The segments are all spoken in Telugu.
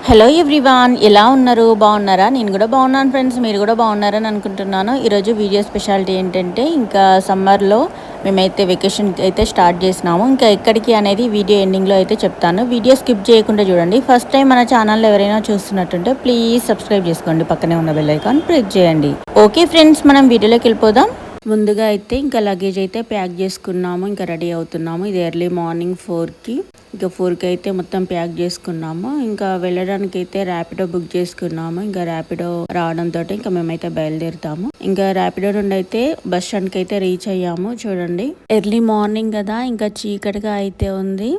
హలో ఎవ్రీవాన్, ఎలా ఉన్నారు? బాగున్నారా? నేను కూడా బాగున్నాను ఫ్రెండ్స్. మీరు కూడా బాగున్నారని అనుకుంటున్నాను. ఈరోజు వీడియో స్పెషాలిటీ ఏంటంటే, ఇంకా సమ్మర్లో మేమైతే వెకేషన్ అయితే స్టార్ట్ చేసినాము. ఇంకా ఎక్కడికి అనేది వీడియో ఎండింగ్లో అయితే చెప్తాను. వీడియో స్కిప్ చేయకుండా చూడండి. ఫస్ట్ టైం మన ఛానల్లో ఎవరైనా చూస్తున్నట్టుంటే ప్లీజ్ సబ్స్క్రైబ్ చేసుకోండి. పక్కనే ఉన్న బెల్ ఐకాన్ ప్రెస్ చేయండి. ఓకే ఫ్రెండ్స్, మనం వీడియోలోకి వెళ్ళిపోదాం. ముందుగా అయితే ఇంకా లగేజ్ అయితే ప్యాక్ చేసుకున్నాము. ఇంకా రెడీ అవుతున్నాము. ఇది ఎర్లీ మార్నింగ్ 4కి. ఇంకా 4కి అయితే మొత్తం ప్యాక్ చేసుకున్నాము. ఇంకా వెళ్ళడానికి అయితే ర్యాపిడో బుక్ చేసుకున్నాము. ఇంకా ర్యాపిడో రావడంతో ఇంకా మేమైతే బయలుదేరుతాము. ఇంకా ర్యాపిడో నుండి అయితే బస్ స్టాండ్కి అయితే రీచ్ అయ్యాము. చూడండి, ఎర్లీ మార్నింగ్ కదా, ఇంకా చీకటిగా అయితే ఉంది.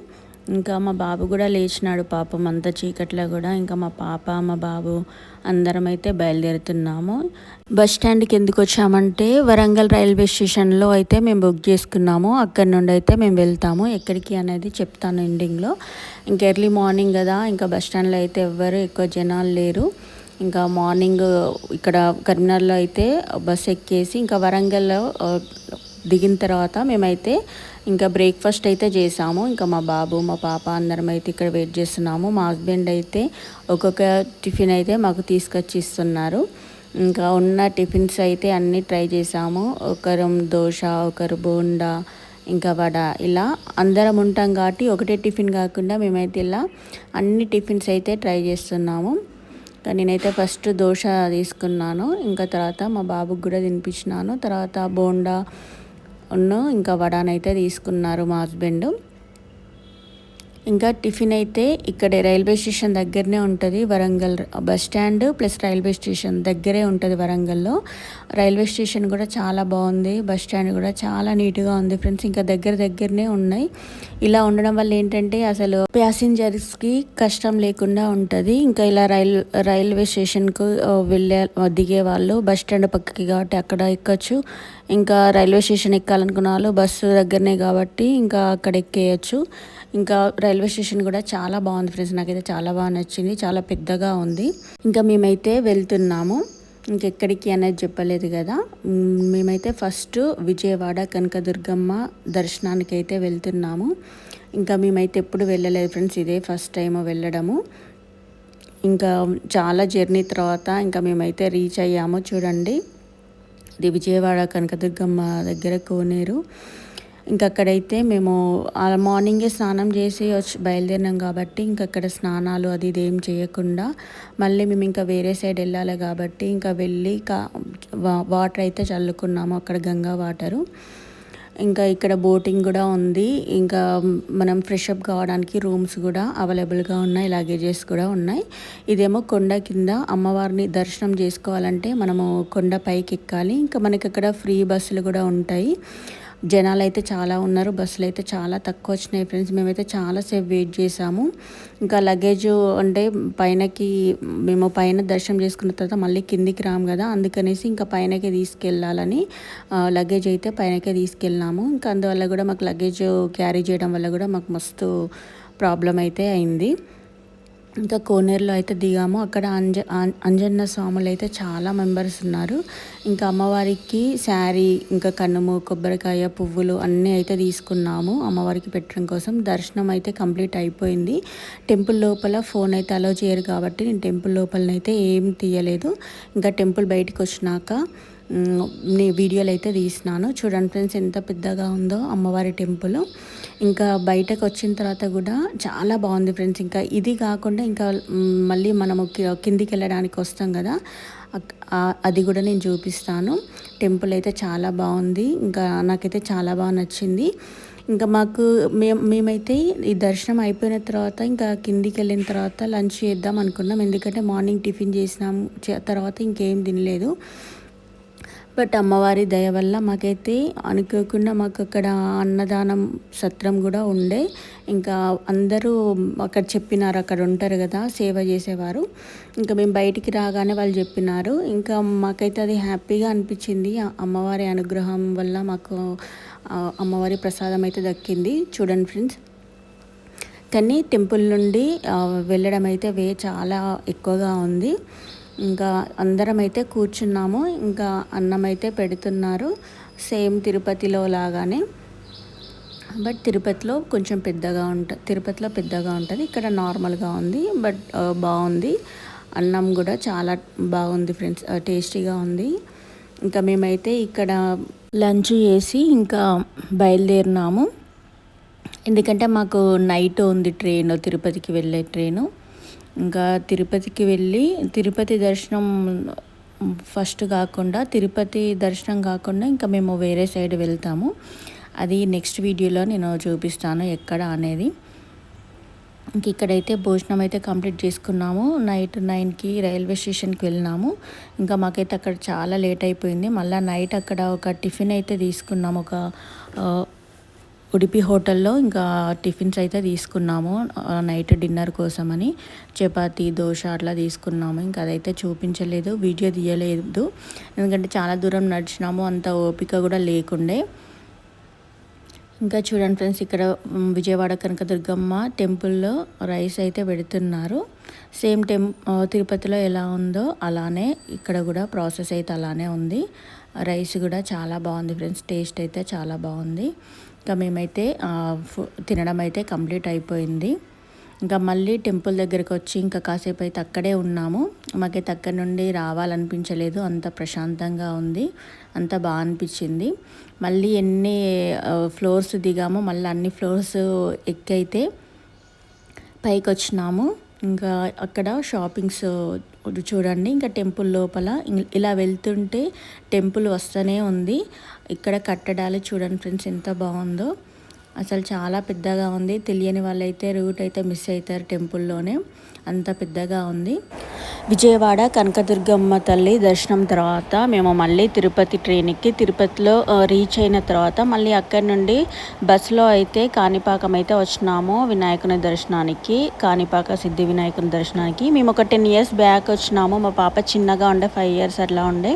ఇంకా మా బాబు కూడా లేచినాడు పాపం, అంత చీకట్లో కూడా. ఇంకా మా పాప, మా బాబు అందరం అయితే బయలుదేరుతున్నాము. బస్ స్టాండ్కి ఎందుకు వచ్చామంటే, వరంగల్ రైల్వే స్టేషన్లో అయితే మేము బుక్ చేసుకున్నాము. అక్కడ నుండి అయితే మేము వెళ్తాము. ఎక్కడికి అనేది చెప్తాను ఎండింగ్లో. ఇంకా ఎర్లీ మార్నింగ్ కదా, ఇంకా బస్ స్టాండ్లో అయితే ఎవ్వరు ఎక్కువ జనాలు లేరు. ఇంకా మార్నింగ్ ఇక్కడ కరీంనగర్లో అయితే బస్ ఎక్కేసి ఇంకా వరంగల్లో దిగిన తర్వాత మేమైతే ఇంకా బ్రేక్ఫాస్ట్ అయితే చేసాము. ఇంకా మా బాబు, మా పాప అందరం అయితే ఇక్కడ వెయిట్ చేస్తున్నాము. మా హస్బెండ్ అయితే ఒక్కొక్క టిఫిన్ అయితే మాకు తీసుకొచ్చి ఇస్తున్నారు. ఇంకా ఉన్న టిఫిన్స్ అయితే అన్నీ ట్రై చేసాము. ఒకరు దోశ, ఒకరు బోండా, ఇంకా వడ, ఇలా అందరం ఉంటాం కాబట్టి ఒకటే టిఫిన్ కాకుండా మేమైతే ఇలా అన్ని టిఫిన్స్ అయితే ట్రై చేస్తున్నాము. నేనైతే ఫస్ట్ దోశ తీసుకున్నాను. ఇంకా తర్వాత మా బాబుకి కూడా తినిపించినాను. తర్వాత బోండా ఇంకా వడానైతే తీసుకున్నారు మా హస్బెండ్. ఇంకా టిఫిన్ అయితే ఇక్కడ రైల్వే స్టేషన్ దగ్గరనే ఉంటుంది. Warangal bus stand plus railway station దగ్గరే ఉంటుంది వరంగల్లో. రైల్వే స్టేషన్ కూడా చాలా బాగుంది. బస్ స్టాండ్ కూడా చాలా నీట్గా ఉంది ఫ్రెండ్స్. ఇంకా దగ్గరనే ఉన్నాయి. ఇలా ఉండడం వల్ల ఏంటంటే అసలు ప్యాసింజర్స్కి కష్టం లేకుండా ఉంటుంది. ఇంకా ఇలా రైల్వే స్టేషన్కు దిగే వాళ్ళు బస్ స్టాండ్ పక్కకి కాబట్టి అక్కడ ఎక్కచ్చు. ఇంకా రైల్వే స్టేషన్ ఎక్కాలనుకున్న వాళ్ళు బస్సు దగ్గరనే కాబట్టి ఇంకా అక్కడ ఎక్కేయచ్చు. ఇంకా రైల్వే స్టేషన్ కూడా చాలా బాగుంది ఫ్రెండ్స్. నాకైతే చాలా బాగా నచ్చింది. చాలా పెద్దగా ఉంది. ఇంకా మేమైతే వెళ్తున్నాము. ఇంకెక్కడికి అనేది చెప్పలేదు కదా. మేమైతే ఫస్ట్ విజయవాడ కనకదుర్గమ్మ దర్శనానికి అయితే వెళ్తున్నాము. ఇంకా మేమైతే ఎప్పుడు వెళ్ళలేదు ఫ్రెండ్స్. ఇదే ఫస్ట్ టైం వెళ్ళడము. ఇంకా చాలా జర్నీ తర్వాత ఇంకా మేమైతే రీచ్ అయ్యాము. చూడండి, ఇది విజయవాడ కనకదుర్గమ్మ దగ్గర కోనేరు. ఇంకా అక్కడైతే మేము మార్నింగే స్నానం చేసి బయలుదేరినాం కాబట్టి ఇంకా అక్కడ స్నానాలు అది ఇది ఏం చేయకుండా మళ్ళీ మేము ఇంకా వేరే సైడ్ వెళ్ళాలి కాబట్టి ఇంకా వెళ్ళి వాటర్ అయితే చల్లుకున్నాము, అక్కడ గంగా వాటరు. ఇంకా ఇక్కడ బోటింగ్ కూడా ఉంది. ఇంకా మనం ఫ్రెష్ అప్ కావడానికి రూమ్స్ కూడా అవైలబుల్గా ఉన్నాయి. లగేజెస్ కూడా ఉన్నాయి. ఇదేమో కొండ కింద అమ్మవారిని దర్శనం చేసుకోవాలంటే మనము కొండ పైకి ఎక్కాలి. ఇంకా మనకి అక్కడ ఫ్రీ బస్సులు కూడా ఉంటాయి. జనాలు అయితే చాలా ఉన్నారు. బస్సులు అయితే చాలా తక్కువ వచ్చినాయి ఫ్రెండ్స్. మేమైతే చాలాసేపు వెయిట్ చేసాము. ఇంకా లగేజ్ అంటే మేము పైన దర్శనం చేసుకున్న తర్వాత మళ్ళీ కిందికి రాము కదా, అందుకనేసి ఇంకా పైనకే తీసుకెళ్ళాలని లగేజ్ అయితే పైనకే తీసుకెళ్ళినాము. ఇంకా అందువల్ల కూడా మాకు లగేజ్ క్యారీ చేయడం వల్ల కూడా మాకు మస్తు ప్రాబ్లం అయితే అయింది. ఇంకా కోనేరులో అయితే దిగాము. అక్కడ అంజన్న స్వాములు అయితే చాలా మెంబర్స్ ఉన్నారు. ఇంకా అమ్మవారికి శారీ, ఇంకా కనుము, కొబ్బరికాయ, పువ్వులు అన్నీ అయితే తీసుకున్నాము అమ్మవారికి పెట్టడం కోసం. దర్శనం అయితే కంప్లీట్ అయిపోయింది. టెంపుల్ లోపల ఫోన్ అయితే అలో చేయరు కాబట్టి నేను టెంపుల్ లోపలనైతే ఏం తీయలేదు. ఇంకా టెంపుల్ బయటికి వచ్చినాక వీడియోలు అయితే తీసినాను. చూడండి ఫ్రెండ్స్, ఎంత పెద్దగా ఉందో అమ్మవారి టెంపుల్. ఇంకా బయటకు వచ్చిన తర్వాత కూడా చాలా బాగుంది ఫ్రెండ్స్. ఇంకా ఇది కాకుండా ఇంకా మళ్ళీ మనము కిందికి వెళ్ళడానికి వస్తాం కదా, అది కూడా నేను చూపిస్తాను. టెంపుల్ అయితే చాలా బాగుంది. ఇంకా నాకైతే చాలా బాగా నచ్చింది. ఇంకా మేమైతే ఈ దర్శనం అయిపోయిన తర్వాత ఇంకా కిందికి వెళ్ళిన తర్వాత లంచ్ చేద్దాం అనుకున్నాం. ఎందుకంటే మార్నింగ్ టిఫిన్ చేసినాం తర్వాత ఇంకేం తినలేదు. బట్ అమ్మవారి దయ వల్ల మాకైతే అనుకోకుండా మాకు అక్కడ అన్నదానం సత్రం కూడా ఉండే. ఇంకా అందరూ అక్కడ చెప్పినారు, అక్కడ ఉంటారు కదా సేవ చేసేవారు. ఇంకా మేము బయటికి రాగానే వాళ్ళు చెప్పినారు. ఇంకా మాకైతే అది హ్యాపీగా అనిపించింది. అమ్మవారి అనుగ్రహం వల్ల మాకు అమ్మవారి ప్రసాదం అయితే దక్కింది. చూడండి ఫ్రెండ్స్, కానీ టెంపుల్ నుండి వెళ్ళడం అయితే చాలా ఎక్కువగా ఉంది. ఇంకా అందరం అయితే కూర్చున్నాము. ఇంకా అన్నం అయితే పెడుతున్నారు, సేమ్ తిరుపతిలో లాగానే. బట్ తిరుపతిలో కొంచెం తిరుపతిలో పెద్దగా ఉంటుంది, ఇక్కడ నార్మల్గా ఉంది. బట్ బాగుంది. అన్నం కూడా చాలా బాగుంది ఫ్రెండ్స్, టేస్టీగా ఉంది. ఇంకా మేమైతే ఇక్కడ లంచ్ చేసి ఇంకా బయలుదేరినాము. ఎందుకంటే మాకు నైట్ ఉంది ట్రైన్, తిరుపతికి వెళ్ళే ట్రైను. ఇంకా తిరుపతికి వెళ్ళి తిరుపతి దర్శనం తిరుపతి దర్శనం కాకుండా ఇంకా మేము వేరే సైడ్ వెళ్తాము. అది నెక్స్ట్ వీడియోలో నేను చూపిస్తాను ఎక్కడ అనేది. ఇంక ఇక్కడైతే భోజనం అయితే కంప్లీట్ చేసుకున్నాము. నైట్ 9కి రైల్వే స్టేషన్కి వెళ్ళినాము. ఇంకా మాకైతే అక్కడ చాలా లేట్ అయిపోయింది. మళ్ళీ నైట్ అక్కడ ఒక టిఫిన్ అయితే తీసుకున్నాము, ఒక ఉడిపి హోటల్లో. ఇంకా టిఫిన్స్ అయితే తీసుకున్నాము నైట్ డిన్నర్ కోసమని. చపాతీ, దోశ అట్లా తీసుకున్నాము. ఇంకా అదైతే చూపించలేదు, వీడియో తీయలేదు, ఎందుకంటే చాలా దూరం నడిచినాము, అంత ఓపిక కూడా లేకుండే. ఇంకా చూడండి ఫ్రెండ్స్, ఇక్కడ విజయవాడ కనకదుర్గమ్మ టెంపుల్లో రైస్ అయితే పెడుతున్నారు. సేమ్ తిరుపతిలో ఎలా ఉందో అలానే ఇక్కడ కూడా ప్రాసెస్ అయితే అలానే ఉంది. రైస్ కూడా చాలా బాగుంది ఫ్రెండ్స్, టేస్ట్ అయితే చాలా బాగుంది. ఇంకా మేమైతే తినడం అయితే కంప్లీట్ అయిపోయింది. ఇంకా మళ్ళీ టెంపుల్ దగ్గరికి వచ్చి ఇంకా కాసేపు అయితే అక్కడే ఉన్నాము. మాకైతే అక్కడి నుండి రావాలనిపించలేదు, అంత ప్రశాంతంగా ఉంది, అంత బాగా అనిపించింది. మళ్ళీ ఎన్ని ఫ్లోర్స్ దిగామో మళ్ళీ అన్ని ఫ్లోర్స్ ఎక్కైతే పైకి వచ్చినాము. ఇంకా అక్కడ షాపింగ్స్ చూడండి. ఇంకా టెంపుల్ లోపల ఇలా వెళ్తుంటే టెంపుల్ వస్తూనే ఉంది. ఇక్కడ కట్టడాలు చూడండి ఫ్రెండ్స్, ఎంత బాగుందో. అసలు చాలా పెద్దగా ఉంది. తెలియని వాళ్ళైతే రూట్ అయితే మిస్ అవుతారు, టెంపుల్లోనే అంత పెద్దగా ఉంది. విజయవాడ కనకదుర్గమ్మ తల్లి దర్శనం తర్వాత మేము మళ్ళీ తిరుపతి ట్రైన్కి తిరుపతిలో రీచ్ అయిన తర్వాత మళ్ళీ అక్కడి నుండి బస్సులో అయితే కాణిపాకం అయితే వచ్చినాము వినాయకుని దర్శనానికి. కాణిపాక సిద్ధి వినాయకుని దర్శనానికి మేము ఒక 10 years బ్యాక్ వచ్చినాము. మా పాప చిన్నగా ఉండే, 5 years అట్లా ఉండే.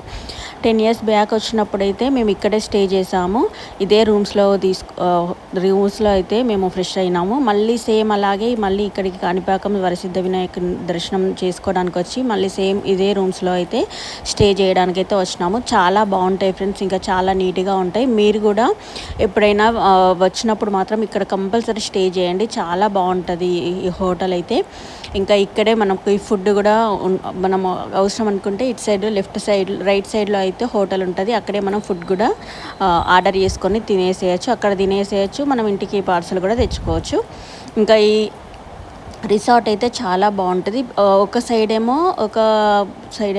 10 years బ్యాక్ వచ్చినప్పుడైతే మేము ఇక్కడే స్టే చేసాము. ఇదే రూమ్స్లో అయితే మేము ఫ్రెష్ అయినాము. మళ్ళీ సేమ్ అలాగే మళ్ళీ ఇక్కడికి కాణిపాకం వరసిద్ధ వినాయకుని దర్శనం చేసుకోవడానికి వచ్చి మళ్ళీ సేమ్ ఇదే రూమ్స్లో అయితే స్టే చేయడానికి అయితే వచ్చినాము. చాలా బాగుంటాయి ఫ్రెండ్స్, ఇంకా చాలా నీట్గా ఉంటాయి. మీరు కూడా ఎప్పుడైనా వచ్చినప్పుడు మాత్రం ఇక్కడ కంపల్సరీ స్టే చేయండి, చాలా బాగుంటుంది ఈ హోటల్ అయితే. ఇంకా ఇక్కడే మనకు ఈ ఫుడ్ కూడా మనం అవసరం అనుకుంటే ఇటు సైడ్ రైట్ సైడ్లో అయితే హోటల్ ఉంటుంది, అక్కడే మనం ఫుడ్ కూడా ఆర్డర్ చేసుకొని తినేసేయచ్చు. అక్కడ తినేసేయచ్చు, మనం ఇంటికి పార్సల్ కూడా తెచ్చుకోవచ్చు. ఇంకా ఈ రిసార్ట్ అయితే చాలా బాగుంటుంది. ఒక సైడ్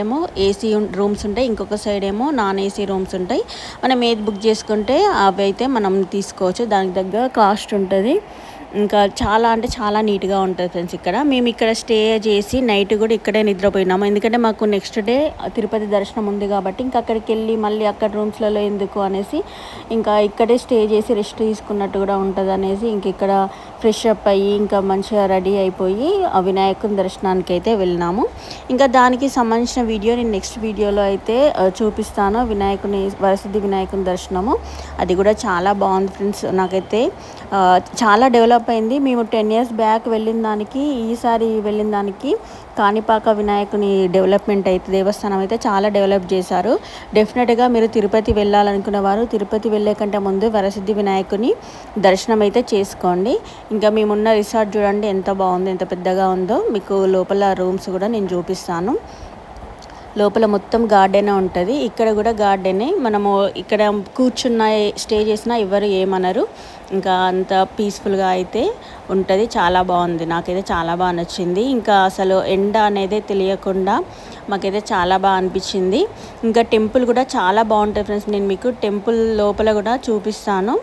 ఏమో ఏసీ రూమ్స్ ఉంటాయి, ఇంకొక సైడ్ ఏమో నాన్ ఏసీ రూమ్స్ ఉంటాయి. మనం ఏది బుక్ చేసుకుంటే అవి అయితే మనం తీసుకోవచ్చు, దానికి దగ్గర కాస్ట్ ఉంటుంది. ఇంకా చాలా అంటే చాలా నీట్గా ఉంటుంది ఫ్రెండ్స్. మేము ఇక్కడ స్టే చేసి నైట్ కూడా ఇక్కడే నిద్రపోయినాము, ఎందుకంటే మాకు నెక్స్ట్ డే తిరుపతి దర్శనం ఉంది కాబట్టి ఇంకా అక్కడికి వెళ్ళి మళ్ళీ అక్కడ రూమ్స్లలో ఎందుకు అనేసి ఇంకా ఇక్కడే స్టే చేసి రెస్ట్ తీసుకున్నట్టు కూడా ఉంటుంది అనేసి ఇంక ఇక్కడ ఫ్రెష్ అప్ అయ్యి ఇంకా మంచిగా రెడీ అయిపోయి ఆ వినాయకుని దర్శనానికి అయితే వెళ్ళినాము. ఇంకా దానికి సంబంధించిన వీడియో నేను నెక్స్ట్ వీడియోలో అయితే చూపిస్తాను. వరసిద్ధి వినాయకుని దర్శనము అది కూడా చాలా బాగుంది ఫ్రెండ్స్. నాకైతే చాలా డెవలప్ అయింది. మేము 10 years బ్యాక్ వెళ్ళిన దానికి ఈసారి వెళ్ళిన దానికి కాణిపాక వినాయకుని డెవలప్మెంట్ అయితే దేవస్థానం అయితే చాలా డెవలప్ చేశారు. డెఫినెట్గా మీరు తిరుపతి వెళ్ళాలనుకున్న వారు తిరుపతి వెళ్ళే కంటే ముందు వరసిద్ధి వినాయకుని దర్శనం అయితే చేసుకోండి. ఇంకా మేమున్న రిసార్ట్ చూడండి ఎంత బాగుందో, ఎంత పెద్దగా ఉందో. మీకు లోపల రూమ్స్ కూడా నేను చూపిస్తాను. లోపల మొత్తం గార్డెనే ఉంటుంది, ఇక్కడ కూడా గార్డెనే. మనము ఇక్కడ కూర్చున్న స్టే చేసినా ఎవరు ఏమనరు, ఇంకా అంత పీస్ఫుల్గా అయితే ఉంటుంది. చాలా బాగుంది, నాకైతే చాలా బాగా నచ్చింది. ఇంకా అసలు ఎండ అనేది తెలియకుండా మాకైతే చాలా బాగా అనిపించింది. ఇంకా టెంపుల్ కూడా చాలా బాగుంటుంది ఫ్రెండ్స్. నేను మీకు టెంపుల్ లోపల కూడా చూపిస్తాను,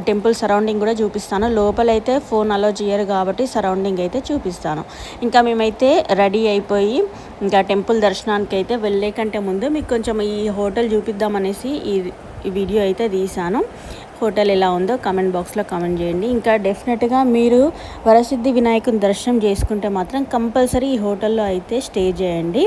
టెంపుల్ సరౌండింగ్ కూడా చూపిస్తాను. లోపలైతే ఫోన్ అలో చేయరు కాబట్టి సరౌండింగ్ అయితే చూపిస్తాను. ఇంకా మేమైతే రెడీ అయిపోయి ఇంకా టెంపుల్ దర్శనానికి అయితే వెళ్ళే కంటే ముందు మీకు కొంచెం ఈ హోటల్ చూపిద్దామనేసి ఈ వీడియో అయితే తీశాను. హోటల్ ఎలా ఉందో కామెంట్ బాక్స్లో కామెంట్ చేయండి. ఇంకా డెఫినెట్గా మీరు వరసిద్ధి వినాయకుని దర్శనం చేసుకుంటే మాత్రం కంపల్సరీ ఈ హోటల్లో అయితే స్టే చేయండి.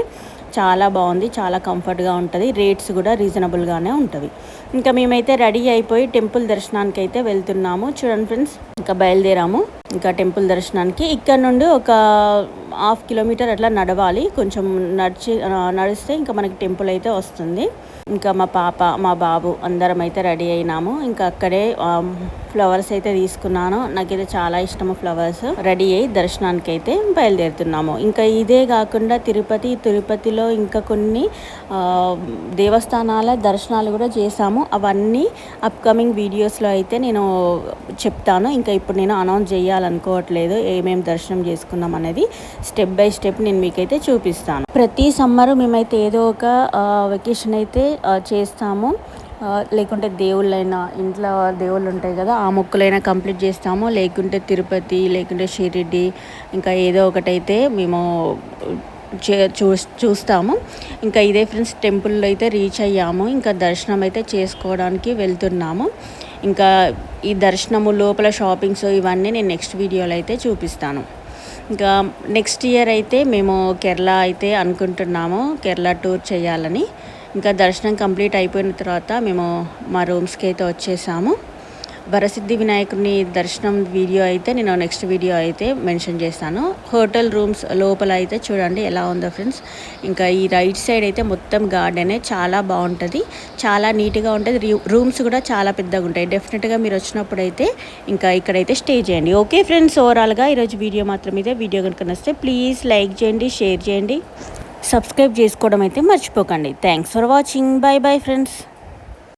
చాలా బాగుంది, చాలా కంఫర్ట్గా ఉంటుంది, రేట్స్ కూడా రీజనబుల్గానే ఉంటుంది. ఇంకా మేమైతే రెడీ అయిపోయి టెంపుల్ దర్శనానికి అయితే వెళ్తున్నాము. చూడండి ఫ్రెండ్స్, ఇంకా బయలుదేరాము ఇంకా టెంపుల్ దర్శనానికి. ఇక్కడ నుండి ఒక 1/2 kilometer అట్లా నడవాలి, కొంచెం నడిస్తే ఇంకా మనకి టెంపుల్ అయితే వస్తుంది. ఇంకా మా పాప మా బాబు అందరం అయితే రెడీ అయినాము. ఇంకా అక్కడే ఫ్లవర్స్ అయితే తీసుకున్నాను. నాకైతే చాలా ఇష్టము ఫ్లవర్స్. రెడీ అయ్యి దర్శనానికి అయితే బయలుదేరుతున్నాము. ఇంకా ఇదే కాకుండా తిరుపతిలో ఇంకా కొన్ని దేవస్థానాల దర్శనాలు కూడా చేసాము. అవన్నీ అప్కమింగ్ వీడియోస్లో అయితే నేను చెప్తాను. ఇంకా ఇప్పుడు నేను అనౌన్స్ చేయాలనుకోవట్లేదు ఏమేమి దర్శనం చేసుకున్నాం అనేది. స్టెప్ బై స్టెప్ నేను మీకైతే చూపిస్తాను. ప్రతి సమ్మరు మేమైతే ఏదో ఒక వెకేషన్ అయితే చేస్తాము. లేకుంటే దేవుళ్ళైనా, ఇంట్లో దేవుళ్ళు ఉంటాయి కదా, ఆ మొక్కులైనా కంప్లీట్ చేస్తాము. లేకుంటే తిరుపతి, లేకుంటే షిరిడి, ఇంకా ఏదో ఒకటైతే మేము చూస్తాము. ఇంకా ఇదే ఫ్రెండ్స్, టెంపుల్లో అయితే రీచ్ అయ్యాము. ఇంకా దర్శనం అయితే చేసుకోవడానికి వెళ్తున్నాము. ఇంకా ఈ దర్శనము లోపల షాపింగ్స్ ఇవన్నీ నేను నెక్స్ట్ వీడియోలో అయితే చూపిస్తాను. ఇంకా నెక్స్ట్ ఇయర్ అయితే మేము కేరళ అయితే అనుకుంటున్నాము, కేరళ టూర్ చేయాలని. ఇంకా దర్శనం కంప్లీట్ అయిపోయిన తర్వాత మేము మా రూమ్స్కి అయితే వచ్చేసాము. వరసిద్ధి వినాయకుని దర్శనం వీడియో అయితే నేను నెక్స్ట్ వీడియో అయితే మెన్షన్ చేస్తాను. హోటల్ రూమ్స్ లోపల అయితే చూడండి ఎలా ఉందో ఫ్రెండ్స్. ఇంకా ఈ రైట్ సైడ్ అయితే మొత్తం గార్డెనే, చాలా బాగుంటుంది, చాలా నీట్గా ఉంటుంది. రూమ్స్ కూడా చాలా పెద్దగా ఉంటాయి. డెఫినెట్గా మీరు వచ్చినప్పుడు అయితే ఇంకా ఇక్కడైతే స్టే చేయండి. ఓకే ఫ్రెండ్స్, ఓవరాల్గా ఈరోజు వీడియో మాత్రం ఇదే. వీడియో కనుక నచ్చితే ప్లీజ్ లైక్ చేయండి, షేర్ చేయండి, సబ్స్క్రైబ్ చేసుకోవడం అయితే మర్చిపోకండి. Thanks for watching. By bye friends.